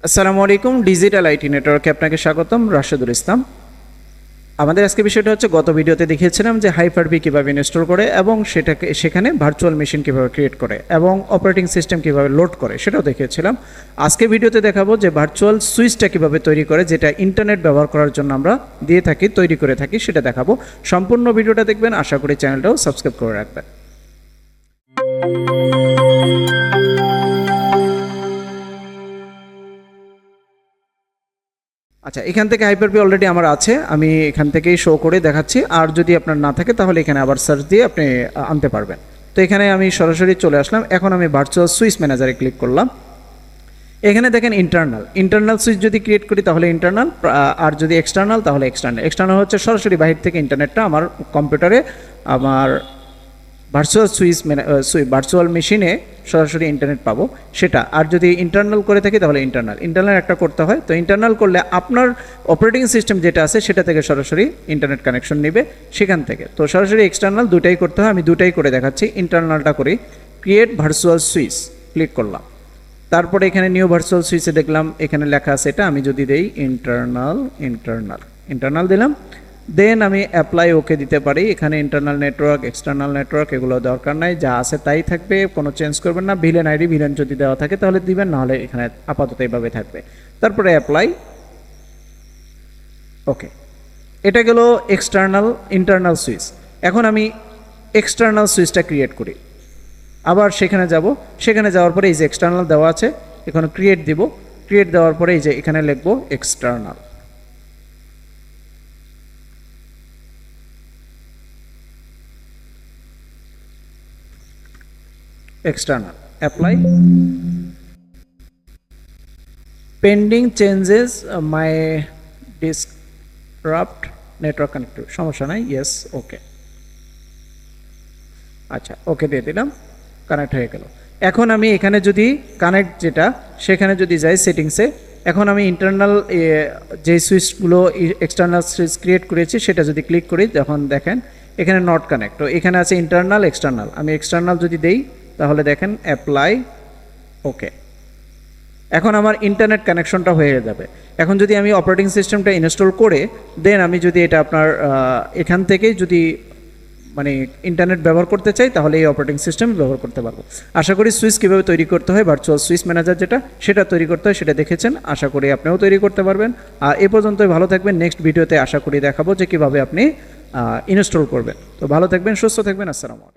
আসসালামু আলাইকুম, digital IT নেটওয়ার্কে আপনাকে স্বাগতম। রাশেদুল ইসলাম। আমাদের আজকে বিষয়টা হচ্ছে, গত ভিডিওতে দেখিয়েছিলাম যে হাইপার-ভি কীভাবে ইনস্টল করে এবং সেখানে ভার্চুয়াল মেশিন কীভাবে ক্রিয়েট করে এবং অপারেটিং সিস্টেম কীভাবে লোড করে সেটাও দেখিয়েছিলাম। আজকে ভিডিওতে দেখাবো যে ভার্চুয়াল সুইচটা কীভাবে তৈরি করে, যেটা ইন্টারনেট ব্যবহার করার জন্য আমরা দিয়ে থাকি, তৈরি করে থাকি, সেটা দেখাবো। সম্পূর্ণ ভিডিওটা দেখবেন, আশা করি চ্যানেলটাও সাবস্ক্রাইব করে রাখবেন। আচ্ছা, এখান থেকে হাইপার-ভি অলরেডি আমার আছে, আমি এখান থেকেই শো করে দেখাচ্ছি। আর যদি আপনার না থাকে তাহলে এখানে আবার সার্চ দিয়ে আপনি আনতে পারবেন। তো এখানে আমি সরাসরি চলে আসলাম। এখন আমি ভার্চুয়াল সুইচ ম্যানেজারে ক্লিক করলাম। এখানে দেখেন ইন্টারনাল সুইচ যদি ক্রিয়েট করি তাহলে ইন্টারনাল, আর যদি এক্সটার্নাল তাহলে এক্সটার্নাল হচ্ছে সরাসরি বাহির থেকে ইন্টারনেটটা আমার কম্পিউটারে, আমার ভার্চুয়াল মেশিনে সরাসরি ইন্টারনেট পাবো সেটা। আর যদি ইন্টারনাল করে থাকি তাহলে ইন্টারনাল একটা করতে হয়। তো ইন্টারনাল করলে আপনার অপারেটিং সিস্টেম যেটা আছে সেটা থেকে সরাসরি ইন্টারনেট কানেকশন নেবে সেখান থেকে। তো সরাসরি এক্সটার্নাল দুটাই করতে হয়, আমি দুটাই করে দেখাচ্ছি। ইন্টারনালটা করি, ক্রিয়েট ভার্চুয়াল সুইচ ক্লিক করলাম। তারপরে এখানে নিউ ভার্চুয়াল সুইচে দেখলাম এখানে লেখা আছে এটা, আমি যদি দেই ইন্টারনাল দিলাম, দেন আমি অ্যাপ্লাই ওকে দিতে পারি। এখানে ইন্টারনাল নেটওয়ার্ক, এক্সটার্নাল নেটওয়ার্ক এগুলো দরকার নাই, যা আছে তাই থাকবে, কোনো চেঞ্জ করবেন না। ভিলেন আইডি ভিলেন যদি দেওয়া থাকে তাহলে দিবেন, নাহলে এখানে আপাতত এইভাবে থাকবে। তারপরে অ্যাপ্লাই ওকে। এটা গেল ইন্টারনাল সুইচ। এখন আমি এক্সটার্নাল সুইচটা ক্রিয়েট করি। আবার সেখানে যাওয়ার পরে এই যে এক্সটার্নাল দেওয়া আছে, এখানে ক্রিয়েট দিব। ক্রিয়েট দেওয়ার পরে এই যে এখানে লিখবো এক্সটার্নাল। অ্যাপ্লাই, পেন্ডিং চেঞ্জেস, মাই ডিসরাপ্ট নেটওয়ার্ক কানেক্টিভিটি, সমস্যা নাই, ইয়েস ওকে। আচ্ছা, ওকে দিয়ে দিলাম, কানেক্ট হয়ে গেল। এখন আমি এখানে যদি কানেক্ট যেটা, সেখানে যদি যাই সেটিংসে, এখন আমি ইন্টারনাল যে সুইচগুলো এক্সটার্নাল সুইচ ক্রিয়েট করেছি সেটা যদি ক্লিক করি, তখন দেখেন এখানে নট কানেক্ট। তো এখানে আছে ইন্টারনাল, এক্সটার্নাল। আমি এক্সটার্নাল যদি দেই তাহলে দেখেন অ্যাপ্লাই ওকে। এখন আমার ইন্টারনেট কানেকশনটা হয়ে যাবে। এখন যদি আমি অপারেটিং সিস্টেমটা ইনস্টল করে দেন আমি যদি এটা আপনার এখান থেকেই যদি মানে ইন্টারনেট ব্যবহার করতে চাই তাহলে এই অপারেটিং সিস্টেম ব্যবহার করতে পারবো। আশা করি সুইচ কীভাবে তৈরি করতে হয়, ভার্চুয়াল সুইচ ম্যানেজার যেটা, সেটা তৈরি করতে হয় সেটা দেখেছেন। আশা করি আপনিও তৈরি করতে পারবেন। আর এ পর্যন্তই, ভালো থাকবেন। নেক্সট ভিডিওতে আশা করি দেখাবো যে কীভাবে আপনি ইনস্টল করবেন। তো ভালো থাকবেন, সুস্থ থাকবেন। আসসালামু আলাইকুম।